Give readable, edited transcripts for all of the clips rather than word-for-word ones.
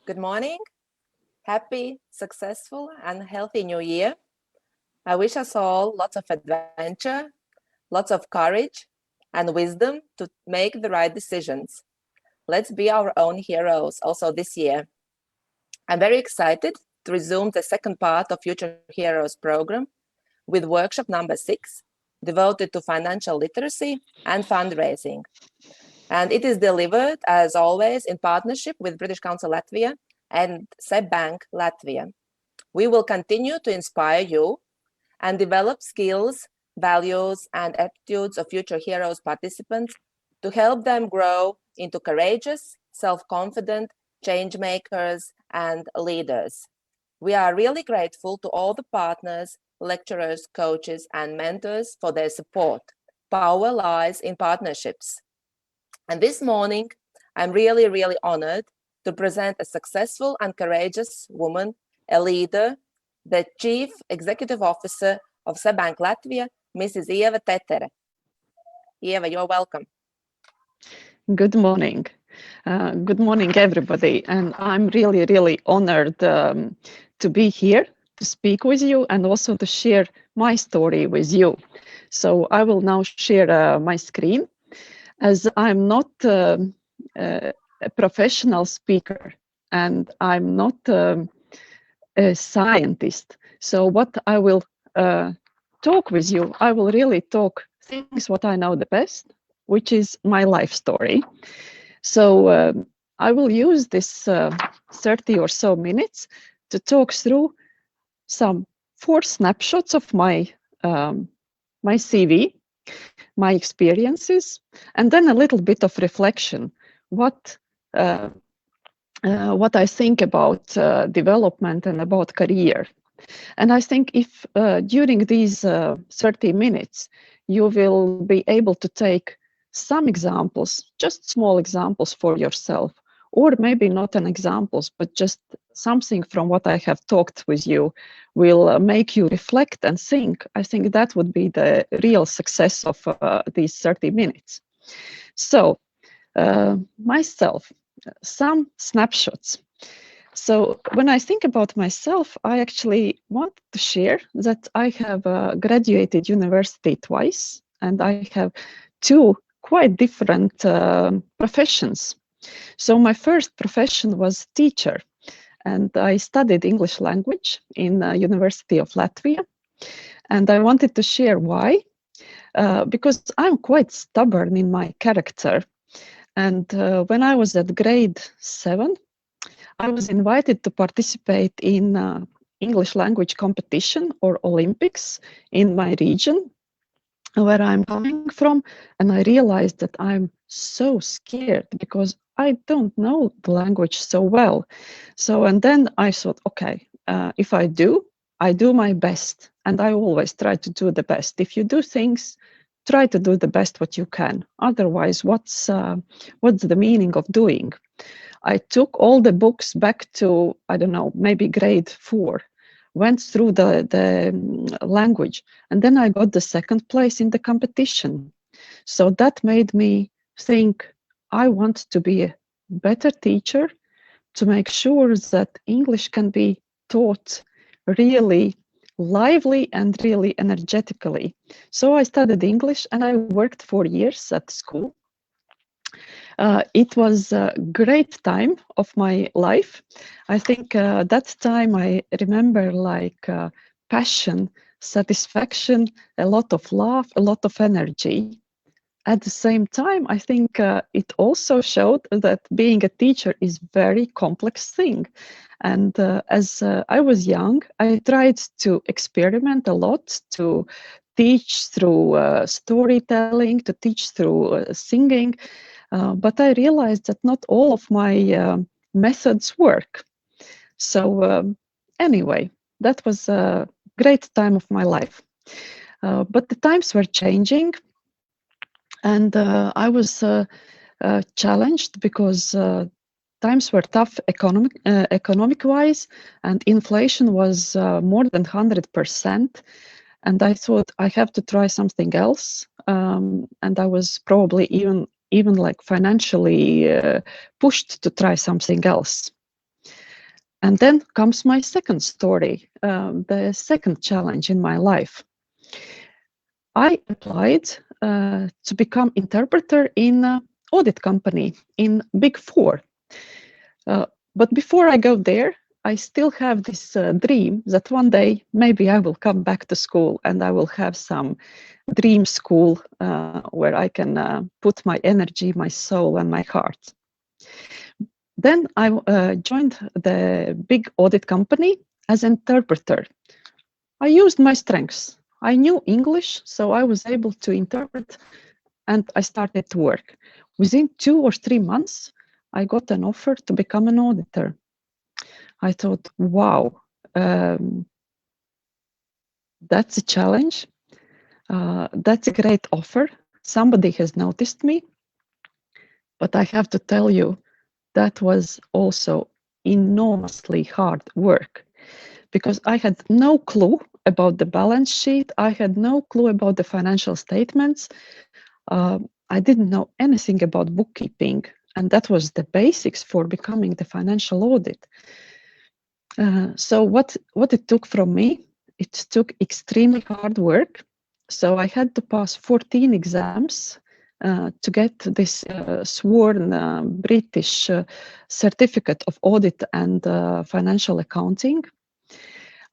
Good morning. Happy, successful, and healthy new year. I wish us all lots of adventure, lots of courage, and wisdom to make the right decisions. Let's be our own heroes also this year. I'm very excited to resume the second part of Future Heroes program with workshop number 6, devoted to financial literacy and fundraising. And it is delivered, as always, in partnership with British Council Latvia and SEB Bank Latvia. We will continue to inspire you and develop skills, values, and attitudes of Future Heroes participants to help them grow into courageous, self-confident change makers and leaders. We are really grateful to all the partners, lecturers, coaches, and mentors for their support. Power lies in partnerships. And this morning, I'm really honored to present a successful and courageous woman, a leader, the Chief Executive Officer of SEB Bank Latvia, Mrs. Ieva Tetere. Ieva, you're welcome. Good morning. Good morning, everybody. And I'm really honored to be here to speak with you and also to share my story with you. So I will now share my screen, as I'm not a professional speaker and I'm not a scientist. So what I will talk with you, I will really talk things what I know the best, which is my life story. So I will use this 30 or so minutes to talk through some 4 snapshots of my CV, my experiences, and then a little bit of reflection, what I think about development and about career. And I think if during these 30 minutes, you will be able to take some examples, just small examples for yourself, or maybe not an examples, but just something from what I have talked with you will make you reflect and think. I think that would be the real success of these 30 minutes. So myself, some snapshots. So when I think about myself, I actually want to share that I have graduated university twice, and I have 2 quite different professions. So my first profession was teacher, and I studied English language in University of Latvia. And I wanted to share why, because I'm quite stubborn in my character. And when I was at grade 7, I was invited to participate in English language competition or Olympics in my region, where I'm coming from, and I realized that I'm so scared because I don't know the language so well. So, and then I thought, okay, if I do my best, and I always try to do the best. If you do things, try to do the best what you can. Otherwise, what's the meaning of doing? I took all the books back to, I don't know, maybe grade 4. Went through the language, and then I got the 2nd place in the competition. So that made me think I want to be a better teacher, to make sure that English can be taught really lively and really energetically. So I studied English and I worked 4 years at school. It was a great time of my life. I think that time I remember like passion, satisfaction, a lot of love, a lot of energy. At the same time, I think it also showed that being a teacher is very complex thing. And as I was young, I tried to experiment a lot, to teach through storytelling, to teach through singing. But I realized that not all of my methods work. So anyway, that was a great time of my life. But the times were changing, and I was challenged because times were tough economic-wise, and inflation was more than 100%. And I thought I have to try something else. And I was probably even like financially pushed to try something else. And then comes my second story, the second challenge in my life. I applied to become interpreter in an audit company in Big Four. But before I go there, I still have this dream that one day maybe I will come back to school and I will have some dream school where I can put my energy, my soul, and my heart. Then I joined the big audit company as interpreter. I used my strengths. I knew English, so I was able to interpret, and I started to work. Within 2 or 3 months, I got an offer to become an auditor. I thought, wow, that's a challenge. That's a great offer. Somebody has noticed me. But I have to tell you, that was also enormously hard work because I had no clue about the balance sheet. I had no clue about the financial statements. I didn't know anything about bookkeeping, and that was the basics for becoming the financial audit. So what it took from me, it took extremely hard work. So I had to pass 14 exams to get this sworn British certificate of audit and financial accounting.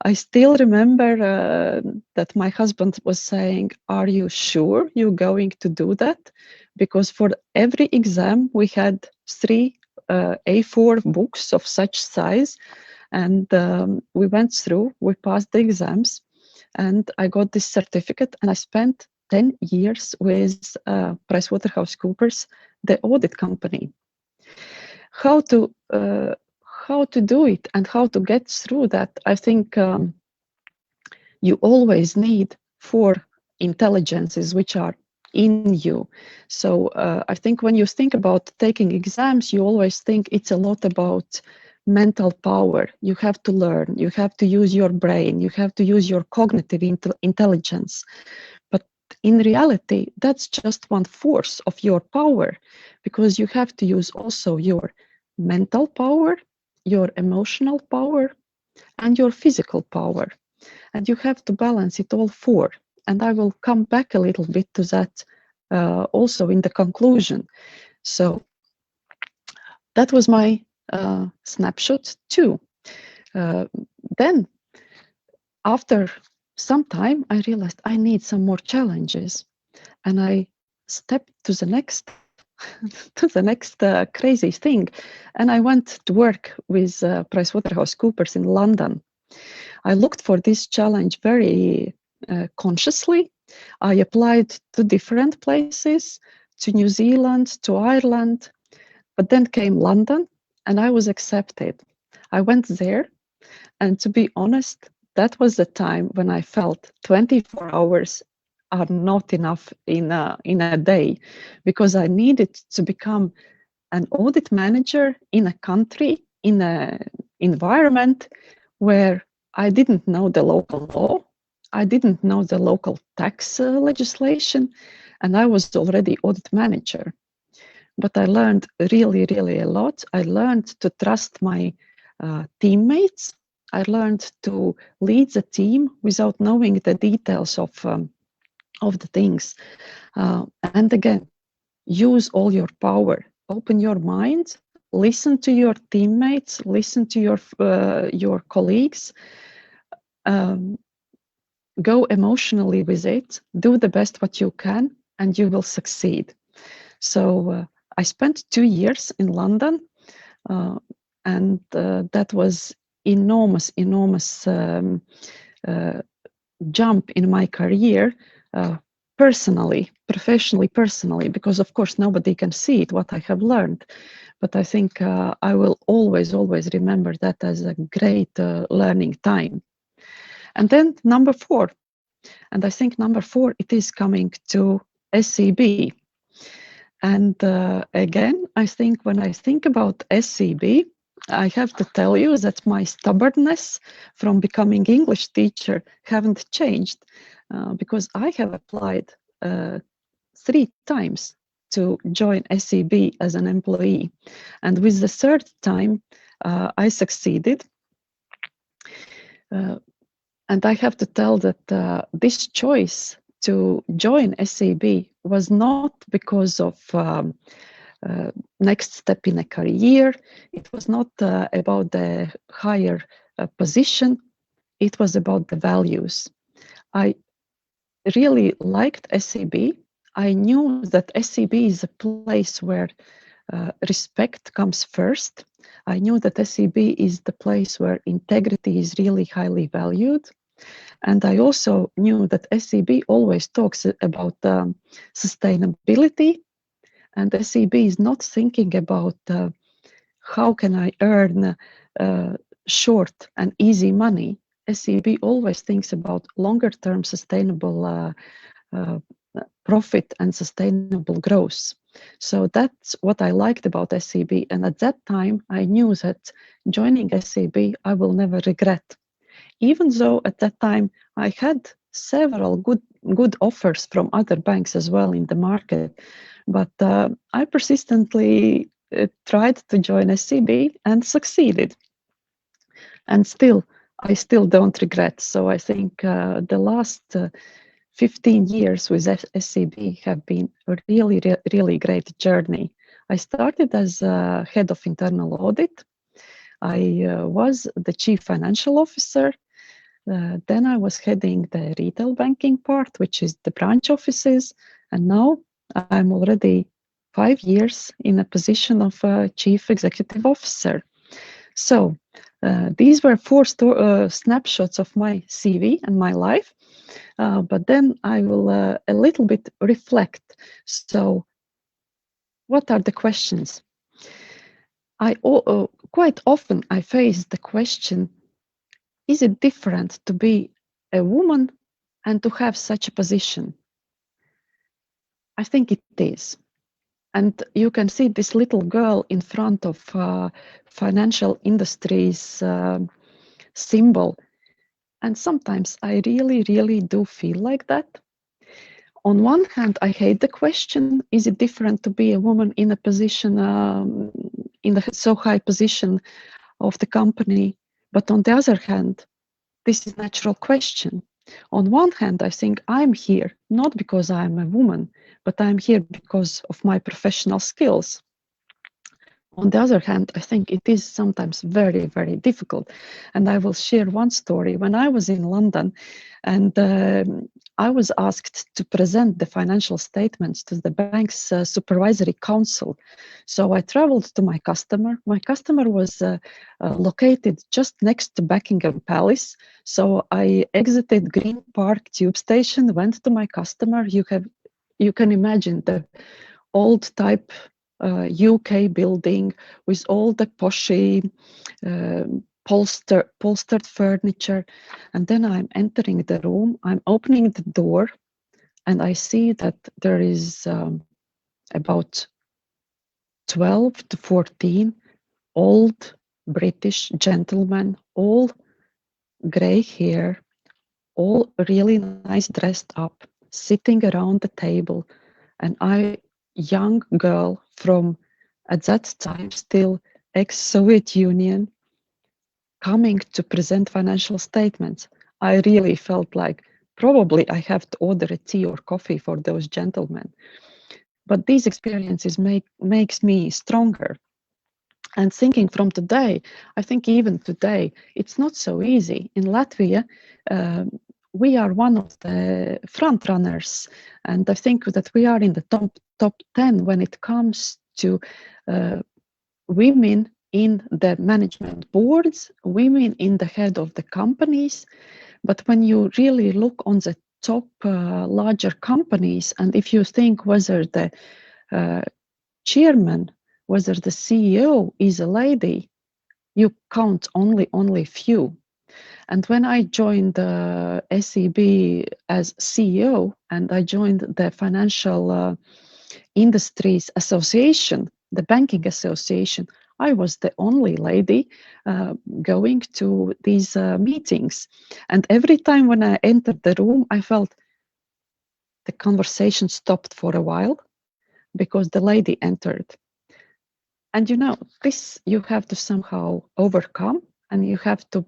I still remember that my husband was saying, "Are you sure you're going to do that?" Because for every exam, we had 3 A4 books of such size. And we went through, we passed the exams, and I got this certificate. And I spent 10 years with PricewaterhouseCoopers, the audit company. How to do it and how to get through that, I think you always need 4 intelligences which are in you. So I think when you think about taking exams, you always think it's a lot about mental power. You have to learn, you have to use your brain, you have to use your cognitive intelligence. But in reality, that's just 1/4 of your power, because you have to use also your mental power, your emotional power, and your physical power. And you have to balance it all 4. And I will come back a little bit to that also in the conclusion. So that was my snapshot too. Then after some time, I realized I need some more challenges, and I stepped to the next crazy thing, and I went to work with PricewaterhouseCoopers in London. I looked for this challenge very consciously. I applied to different places, to New Zealand, to Ireland, but then came London, and I was accepted. I went there, and to be honest, that was the time when I felt 24 hours are not enough in a day, because I needed to become an audit manager in a country, in an environment where I didn't know the local law, I didn't know the local tax legislation, and I was already audit manager. But I learned really, really a lot. I learned to trust my teammates. I learned to lead the team without knowing the details of the things. And again, use all your power. Open your mind. Listen to your teammates. Listen to your colleagues. Go emotionally with it. Do the best what you can, and you will succeed. So I spent 2 years in London, and that was enormous jump in my career, professionally, because of course nobody can see it, what I have learned. But I think I will always remember that as a great learning time. And then number 4, and I think number 4, it is coming to SEB. And again, I think when I think about SEB, I have to tell you that my stubbornness from becoming English teacher haven't changed, because I have applied 3 times to join SEB as an employee. And with the 3rd time, I succeeded. And I have to tell that this choice to join SEB was not because of next step in a career. It was not about the higher position. It was about the values. I really liked SEB. I knew that SEB is a place where respect comes first. I knew that SEB is the place where integrity is really highly valued. And I also knew that SEB always talks about sustainability, and SEB is not thinking about how can I earn short and easy money. SEB always thinks about longer term sustainable uh, profit and sustainable growth. So that's what I liked about SEB. And at that time, I knew that joining SEB, I will never regret. Even though at that time I had several good offers from other banks as well in the market, but I persistently tried to join SEB and succeeded. And I still don't regret. So I think the last 15 years with SEB have been a really great journey. I started as head of internal audit. I was the chief financial officer. Then I was heading the retail banking part, which is the branch offices. And now I'm already 5 years in a position of chief executive officer. So these were four snapshots of my CV and my life. But then I will a little bit reflect. So what are the questions? Quite often I face the question, is it different to be a woman and to have such a position? I think it is. And you can see this little girl in front of financial industries symbol. And sometimes I really do feel like that. On one hand, I hate the question, is it different to be a woman in a position, in the so high position of the company? But on the other hand, this is a natural question. On one hand, I think I'm here not because I'm a woman, but I'm here because of my professional skills. On the other hand, I think it is sometimes very difficult. And I will share one story. When I was in London and I was asked to present the financial statements to the bank's supervisory council. So I traveled to my customer. My customer was located just next to Buckingham Palace. So I exited Green Park tube station, went to my customer. You can imagine the old type UK building with all the poshy polstered furniture. And then I'm entering the room, I'm opening the door, and I see that there is about 12 to 14 old British gentlemen, all gray hair, all really nice dressed up, sitting around the table. And I, young girl from, at that time, still ex-Soviet Union, coming to present financial statements. I really felt like probably I have to order a tea or coffee for those gentlemen. But these experiences makes me stronger. And thinking from today, I think even today, it's not so easy. In Latvia, we are one of the front runners, and I think that we are in the top 10 when it comes to women in the management boards, women in the head of the companies. But when you really look on the top larger companies, and if you think whether the chairman, whether the CEO is a lady, you count only few. And when I joined the SEB as CEO and I joined the Financial Industries Association, the Banking Association, I was the only lady going to these meetings. And every time when I entered the room, I felt the conversation stopped for a while because the lady entered. And this you have to somehow overcome, and you have to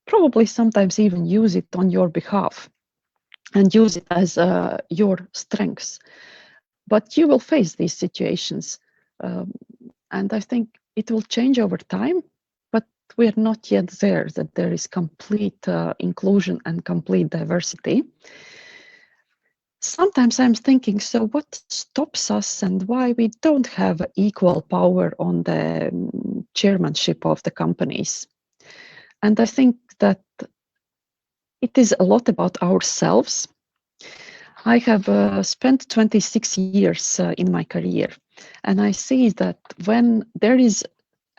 probably sometimes even use it on your behalf and use it as your strengths. But you will face these situations. Um, and I think it will change over time, but we're not yet there that there is complete inclusion and complete diversity. Sometimes I'm thinking, so what stops us and why we don't have equal power on the chairmanship of the companies? And I think that it is a lot about ourselves. I have spent 26 years in my career, and I see that when there is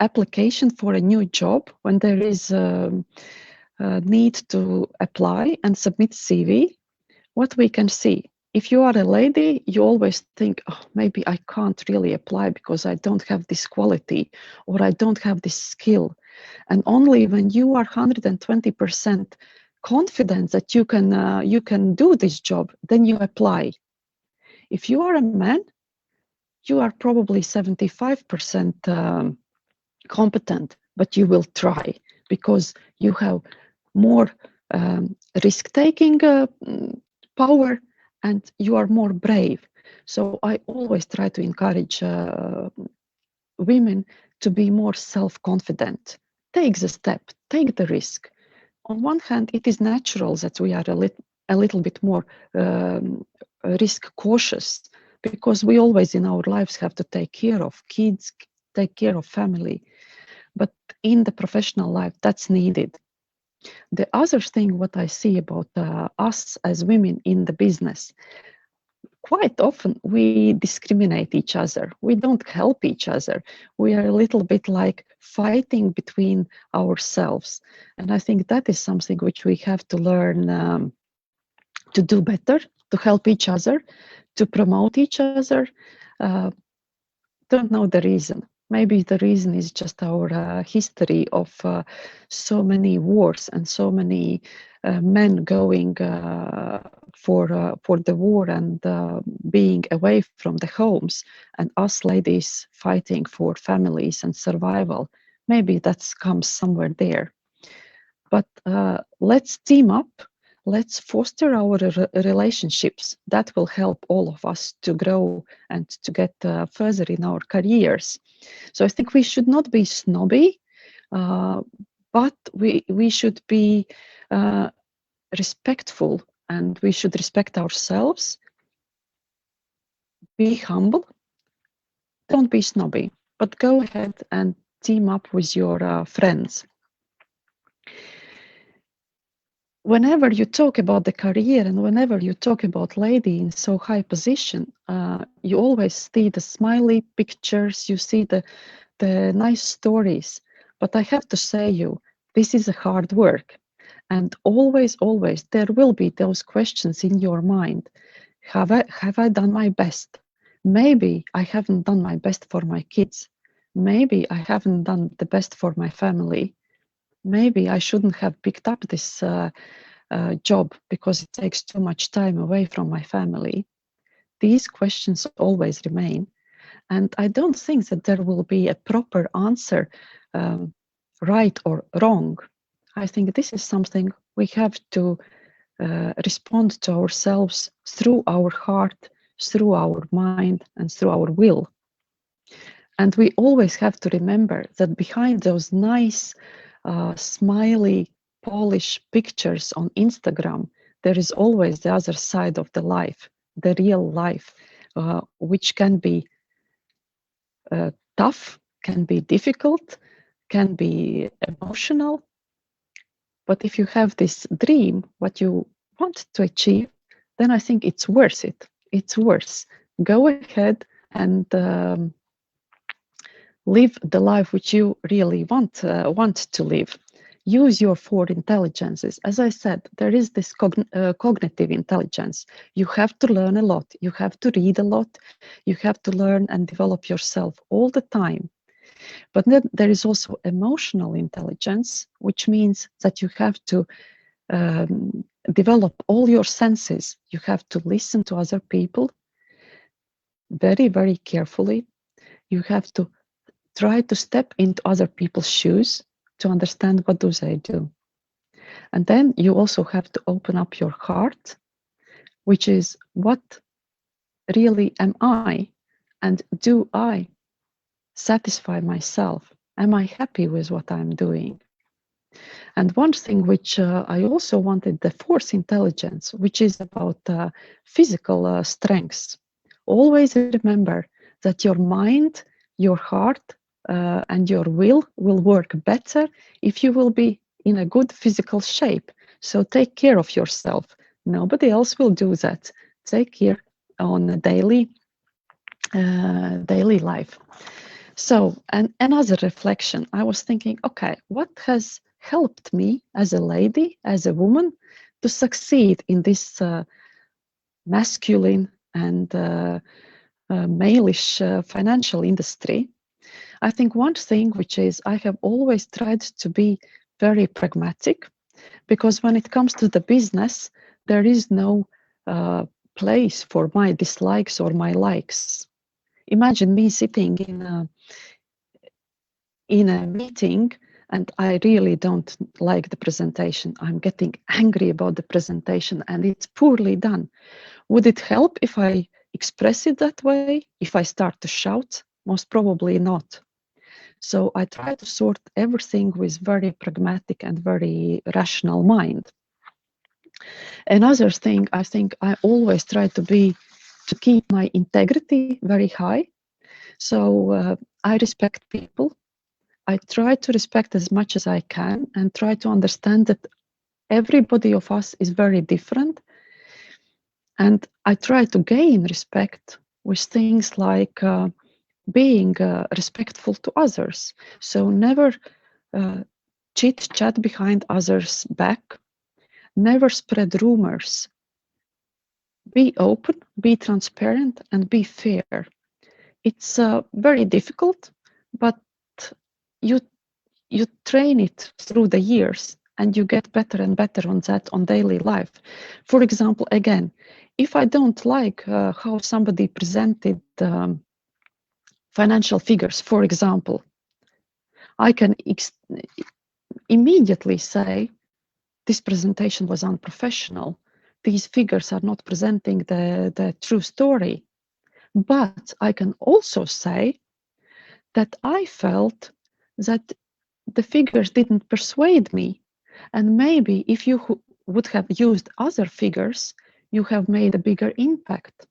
application for a new job, when there is a need to apply and submit CV, what we can see. If you are a lady, you always think, oh, maybe I can't really apply because I don't have this quality or I don't have this skill. And only when you are 120% confident that you can do this job, then you apply. If you are a man, you are probably 75% competent, but you will try because you have more risk-taking power and you are more brave. So I always try to encourage women to be more self-confident. Take the step, take the risk. On one hand, it is natural that we are a little bit more risk cautious because we always in our lives have to take care of kids, take care of family. But in the professional life, that's needed. The other thing, what I see about us as women in the business, quite often we discriminate each other. We don't help each other. We are a little bit like fighting between ourselves. And I think that is something which we have to learn to do better, to help each other, to promote each other. Don't know the reason. Maybe the reason is just our history of so many wars and so many men going for the war and being away from the homes, and us ladies fighting for families and survival. Maybe that comes somewhere there. But let's team up. Let's foster our relationships. That will help all of us to grow and to get further in our careers. So I think we should not be snobby, but we should be respectful and we should respect ourselves. Be humble. Don't be snobby, but go ahead and team up with your friends. Whenever you talk about the career and whenever you talk about lady in so high position, you always see the smiley pictures, you see the nice stories. But I have to say you, this is a hard work. And always, always, there will be those questions in your mind. Have I done my best? Maybe I haven't done my best for my kids. Maybe I haven't done the best for my family. Maybe I shouldn't have picked up this job because it takes too much time away from my family. These questions always remain. And I don't think that there will be a proper answer, right or wrong. I think this is something we have to respond to ourselves through our heart, through our mind, and through our will. And we always have to remember that behind those nice, smiley, polished pictures on Instagram, there is always the other side of the life, the real life, which can be tough, can be difficult, can be emotional. But if you have this dream, what you want to achieve, then I think it's worth it. It's worth. Go ahead and live the life which you really want to live. Use your four intelligences. As I said, there is this cognitive intelligence. You have to learn a lot. You have to read a lot. You have to learn and develop yourself all the time. But then there is also emotional intelligence, which means that you have to develop all your senses. You have to listen to other people very, very carefully. You have to try to step into other people's shoes to understand what do they do. And then you also have to open up your heart, which is what really am I? And do I satisfy myself? Am I happy with what I'm doing? And one thing which I also wanted, the force intelligence, which is about physical strengths. Always remember that your mind, your heart, and your will work better if you will be in a good physical shape. So take care of yourself. Nobody else will do that. Take care on a daily life. So, and another reflection, I was thinking, okay, what has helped me as a lady, as a woman, to succeed in this masculine and malish financial industry? I think one thing, which is I have always tried to be very pragmatic, because when it comes to the business, there is no place for my dislikes or my likes. Imagine me sitting in a meeting and I really don't like the presentation. I'm getting angry about the presentation and it's poorly done. Would it help if I express it that way? If I start to shout? Most probably not. So I try to sort everything with very pragmatic and very rational mind. Another thing, I think I always try to keep my integrity very high. So I respect people. I try to respect as much as I can and try to understand that everybody of us is very different. And I try to gain respect with things like being respectful to others. So never chit chat behind others' back, never spread rumors. Be open, be transparent, and be fair. It's very difficult, but you train it through the years and you get better and better on that on daily life. For example, again, if I don't like how somebody presented financial figures, for example, I can immediately say, this presentation was unprofessional. These figures are not presenting the true story. But I can also say that I felt that the figures didn't persuade me. And maybe if you would have used other figures, you have made a bigger impact.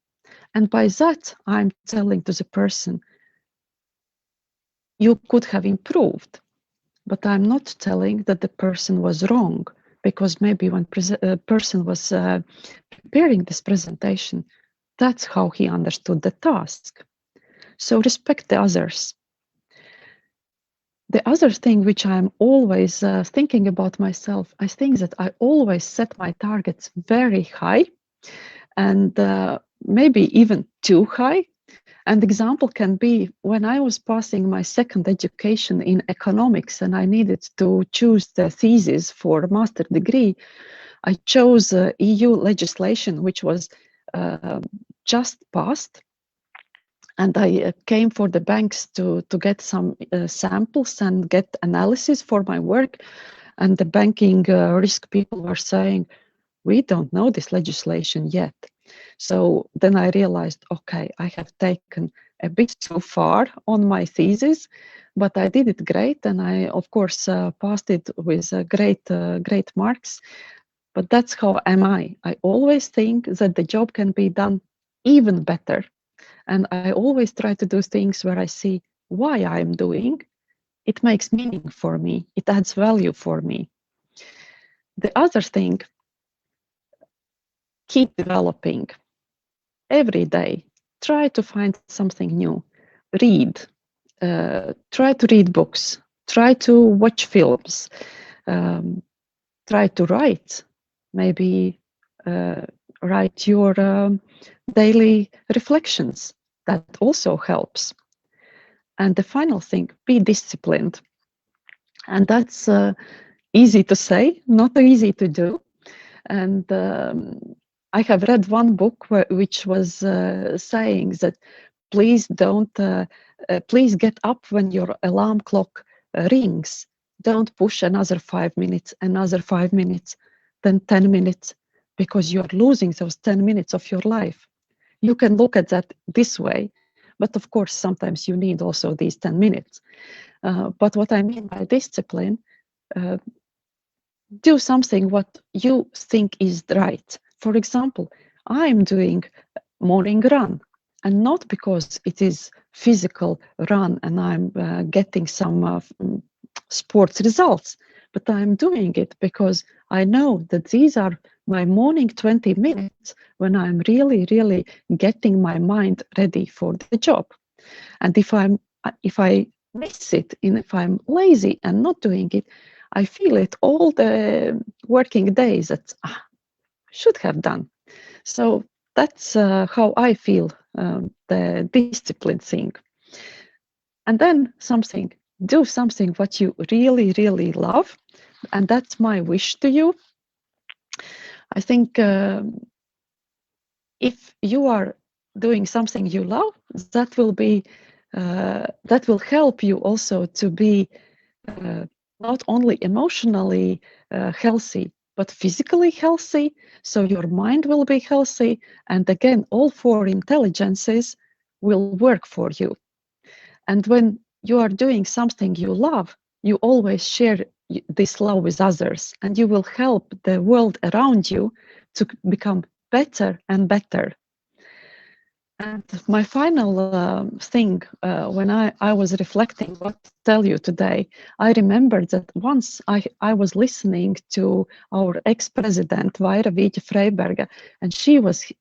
And by that, I'm telling to the person, you could have improved. But I'm not telling that the person was wrong, because maybe when person was preparing this presentation, that's how he understood the task. So respect the others. The other thing which I'm always thinking about myself, I think that I always set my targets very high and maybe even too high. An example can be when I was passing my second education in economics and I needed to choose the thesis for a master degree, I chose EU legislation, which was just passed. And I came for the banks to get some samples and get analysis for my work. And the banking risk people were saying, we don't know this legislation yet. So then I realized, okay, I have taken a bit too far on my thesis, but I did it great. And I, of course, passed it with great marks. But that's how am I. I always think that the job can be done even better. And I always try to do things where I see why I'm doing. It makes meaning for me. It adds value for me. The other thing, keep developing every day. Try to find something new. Read. Try to read books. Try to watch films. Try to write. Maybe write your daily reflections. That also helps. And the final thing, be disciplined. And that's easy to say, not easy to do. And I have read one book which was saying that please don't, please get up when your alarm clock rings. Don't push another 5 minutes, another 5 minutes, then 10 minutes, because you're losing those 10 minutes of your life. You can look at that this way, but of course, sometimes you need also these 10 minutes. But what I mean by discipline, uh, do something what you think is right. For example, I'm doing morning run, and not because it is physical run and I'm getting some sports results, but I'm doing it because I know that these are my morning 20 minutes when I'm really getting my mind ready for the job. And if I miss it, and if I'm lazy and not doing it, I feel it all the working days that I should have done. So that's how I feel the discipline thing. And then do something what you really love. And that's my wish to you. I think if you are doing something you love, that will help you also to be not only emotionally healthy, but physically healthy. So your mind will be healthy. And again, all four intelligences will work for you. And when you are doing something you love, you always share this love with others, and you will help the world around you to become better and better. And my final thing, when I was reflecting what to tell you today, I remembered that once I was listening to our ex-president, Vaira Vīķe-Freiberga, and she was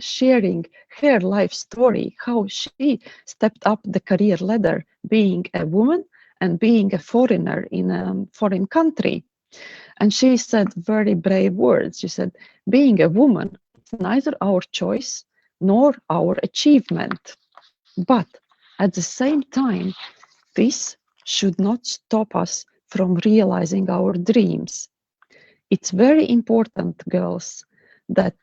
sharing her life story, how she stepped up the career ladder, being a woman and being a foreigner in a foreign country. And she said very brave words. She said, being a woman, it's neither our choice nor our achievement. But at the same time, this should not stop us from realizing our dreams. It's very important, girls, that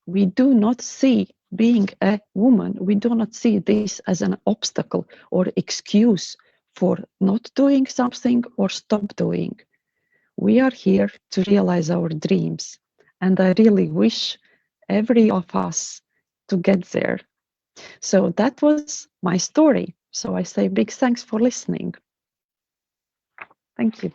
we do not see being a woman, we do not see this as an obstacle or excuse for not doing something or stop doing. We are here to realize our dreams, and I really wish every of us to get there. So that was my story. So I say big thanks for listening. Thank you.